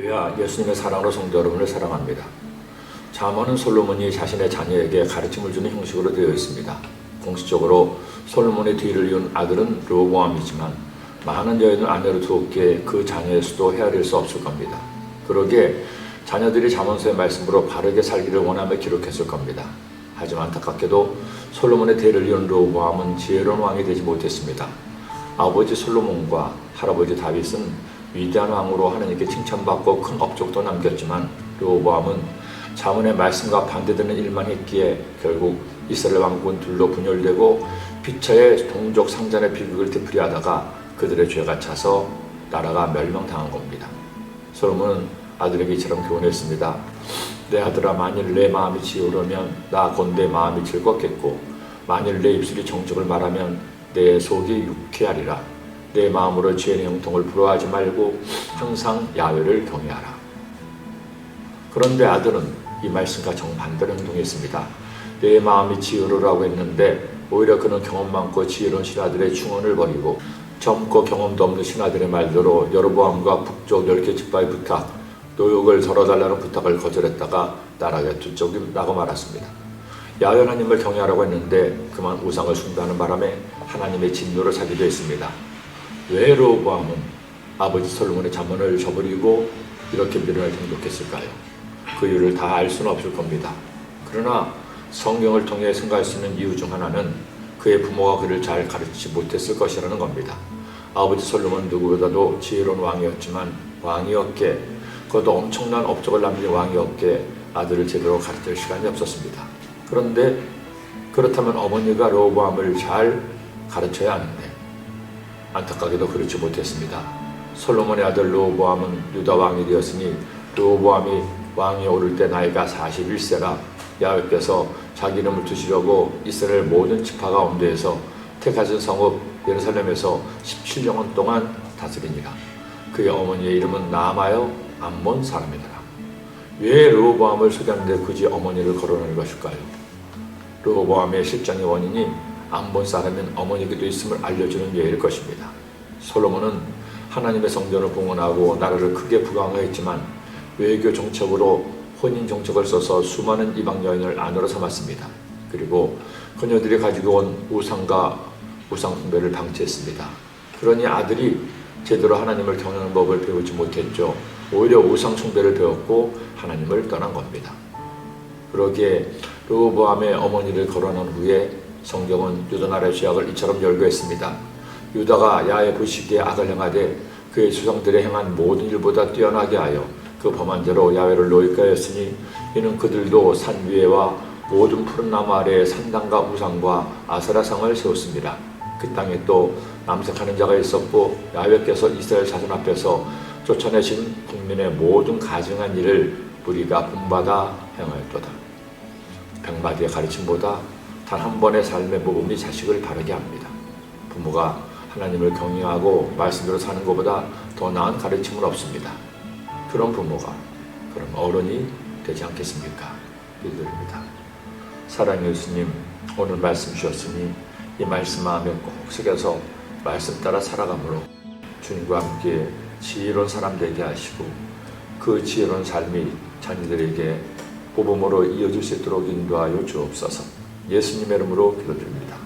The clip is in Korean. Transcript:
할렐루야, 예수님의 사랑으로 성도 여러분을 사랑합니다. 잠언은 솔로몬이 자신의 자녀에게 가르침을 주는 형식으로 되어 있습니다. 공식적으로 솔로몬의 뒤를 이은 아들은 르호보암이지만 많은 여인을 아내로 두었기에 그 자녀의 수도 헤아릴 수 없을 겁니다. 그러기에 자녀들이 잠언서의 말씀으로 바르게 살기를 원하며 기록했을 겁니다. 하지만 안타깝게도 솔로몬의 뒤를 이은 르호보암은 지혜로운 왕이 되지 못했습니다. 아버지 솔로몬과 할아버지 다윗은 위대한 왕으로 하나님께 칭찬받고 큰 업적도 남겼지만 르호보암은 잠언의 말씀과 반대되는 일만 했기에 결국 이스라엘 왕국은 둘로 분열되고 피처의 동족 상잔의 비극을 되풀이하다가 그들의 죄가 차서 나라가 멸망당한 겁니다. 솔로몬은 아들에게 이처럼 교훈했습니다. 내 아들아, 만일 내 마음이 지혜로우면 나 곧 내 마음이 즐겁겠고 만일 내 입술이 정직을 말하면 내 속이 유쾌하리라. 내 마음으로 죄의 형통을 부러워하지 말고 항상 야훼를 경외하라. 그런데 아들은 이 말씀과 정반대로 행동했습니다. 내 마음이 지혜로라고 했는데 오히려 그는 경험 많고 지혜로운 신하들의 충언을 버리고 젊고 경험도 없는 신하들의 말대로 여로보암과 북쪽 10개 지파의 부탁, 노역을 덜어달라는 부탁을 거절했다가 나라가 뒤쫓긴다고 말했습니다. 야훼 하나님을 경외하라고 했는데 그만 우상을 숭배하는 바람에 하나님의 진노를 사기도 했습니다. 왜 르호보암은 아버지 솔로몬의 잠언을 저버리고 이렇게 미련하게 행동했을까요? 그 이유를 다 알 수는 없을 겁니다. 그러나 성경을 통해 생각할 수 있는 이유 중 하나는 그의 부모가 그를 잘 가르치지 못했을 것이라는 겁니다. 아버지 솔로몬은 누구보다도 지혜로운 왕이었지만 왕이었기에, 그것도 엄청난 업적을 남긴 왕이었기에 아들을 제대로 가르칠 시간이 없었습니다. 그런데 그렇다면 어머니가 르호보암을 잘 가르쳐야 하는데 안타깝게도 그렇지 못했습니다. 솔로몬의 아들 르호보암은 유다 왕이 되었으니 르호보암이 왕이 오를 때 나이가 41세라 야훼께서 자기 이름을 두시려고 이스라엘 모든 지파 가운데에서 택하신 성읍 예루살렘에서 17년 동안 다스리니라. 그의 어머니의 이름은 나아마여 암몬 사람이더라. 왜 르호보암을 소개하는데 굳이 어머니를 거론하는 것일까요? 르호보암의 실정의 원인이 암몬 사람인 어머니기도 있음을 알려주는 예일 것입니다. 솔로몬은 하나님의 성전을 봉헌하고 나라를 크게 부강화했지만 외교 정책으로 혼인 정책을 써서 수많은 이방 여인을 아내로 삼았습니다. 그리고 그녀들이 가지고 온 우상과 우상 숭배를 방치했습니다. 그러니 아들이 제대로 하나님을 경외하는 법을 배우지 못했죠. 오히려 우상 숭배를 배웠고 하나님을 떠난 겁니다. 그러기에 르호보암의 어머니를 거론한 후에 성경은 유다 나라의 죄악을 이처럼 열거했습니다. 유다가 야훼 보시기에 악을 행하되 그의 조상들이 행한 모든 일보다 뛰어나게 하여 그 범한 대로 야훼를 노획하였으니 이는 그들도 산 위에와 모든 푸른 나무 아래에 산당과 우상과 아세라상을 세웠습니다. 그 땅에 또 남색하는 자가 있었고 야훼께서 이스라엘 자손 앞에서 쫓아내신 국민의 모든 가증한 일을 무리가 본받아 행하였도다. 백마디의 가르침보다 단 한 번의 삶의 모범이 자식을 바르게 합니다. 부모가 하나님을 경외하고 말씀대로 사는 것보다 더 나은 가르침은 없습니다. 그런 부모가 그런 어른이 되지 않겠습니까? 기도드립니다. 사랑의 예수님, 오늘 말씀 주셨으니 이 말씀 마음에 꼭 새겨서 말씀 따라 살아감으로 주님과 함께 지혜로운 사람 되게 하시고 그 지혜로운 삶이 자녀들에게 보범으로 이어질 수 있도록 인도하여 주옵소서. 예수님의 이름으로 기도드립니다.